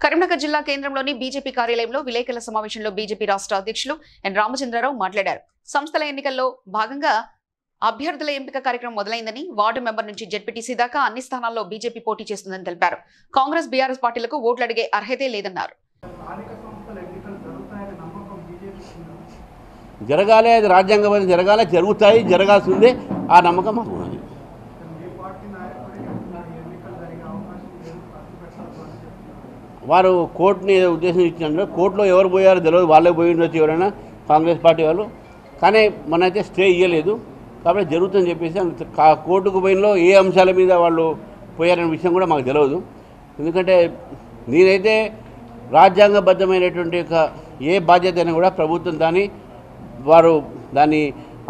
కరీంనగర్ జిల్లా కేంద్రంలోని బీజేపీ కార్యాలయంలో విలేకరుల సమావేశంలో బీజేపీ రాష్ట్ర అధ్యక్షులు ఎన్ రామచంద్రరావు మాట్లాడారు. సంస్థల ఎన్నికల్లో భాగంగా అభ్యర్థుల ఎంపిక కార్యక్రమం మొదలైందని, వార్డు మెంబర్ నుంచి జెడ్పీటీసీ దాకా అన్ని స్థానాల్లో బీజేపీ పోటీ చేస్తుందని తెలిపారు. కాంగ్రెస్ బీఆర్ఎస్ పార్టీలకు ఓట్లు అడిగే అర్హతే లేదన్నారు. జరగాలి, అది రాజ్యాంగబద్ధం జరగాలి, జరుగుతాయి, జరగాల్సిందే. ఆ నమ్మకం మాకు ఉన్నది. వారు కోర్టుని ఉద్దేశం ఇచ్చినట్టు కోర్టులో ఎవరు పోయారో తెలియదు, వాళ్ళే పోయి ఉండొచ్చు ఎవరైనా కాంగ్రెస్ పార్టీ వాళ్ళు. కానీ మనైతే స్టే ఇవ్వలేదు కాబట్టి జరుగుతుందని చెప్పేసి కోర్టుకు పోయినలో ఏ అంశాల మీద వాళ్ళు పోయారనే విషయం కూడా మాకు తెలియదు. ఎందుకంటే నేనైతే రాజ్యాంగబద్ధమైనటువంటి ఏ బాధ్యత అయినా కూడా ప్రభుత్వం వారు దాన్ని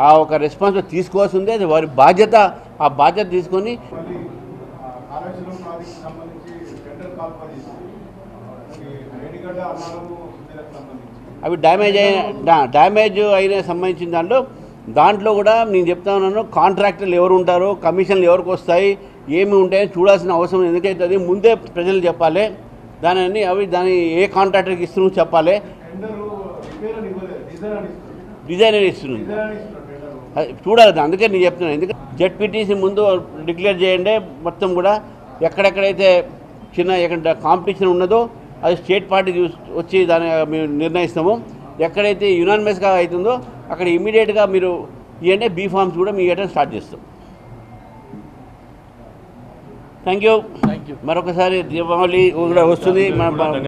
ఆ ఒక రెస్పాన్స్ తీసుకోవాల్సి ఉంది. అది వారి బాధ్యత. ఆ బాధ్యత తీసుకొని అవి డ్యామేజ్ అయిన సంబంధించిన దాంట్లో కూడా నేను చెప్తా ఉన్నాను, కాంట్రాక్టర్లు ఎవరు ఉంటారో, కమిషన్లు ఎవరికి వస్తాయి, ఏమి ఉంటాయని చూడాల్సిన అవసరం ఎందుకైతే అది ముందే ప్రజలు చెప్పాలి. దాని ఏ కాంట్రాక్టర్కి ఇస్తున్నావు చెప్పాలి. డిజైనర్ ఇస్తున్నాను చూడాలి. అందుకే నేను చెప్తున్నాను. ఎందుకంటే జెడ్పీటీసీ ముందు డిక్లేర్ చేయండి. మొత్తం కూడా ఎక్కడెక్కడైతే ఎక్కడ కాంపిటీషన్ ఉన్నదో అది స్టేట్ పార్టీ వచ్చి దాన్ని మేము నిర్ణయిస్తాము. ఎక్కడైతే యునానిమస్గా అవుతుందో అక్కడ ఇమీడియట్గా మీరు ఇవ్వండి. బీ ఫార్మ్స్ కూడా మీ ఇవ్వడం స్టార్ట్ చేస్తాం. Thank you. మరొకసారి దీపావళి కూడా వస్తుంది.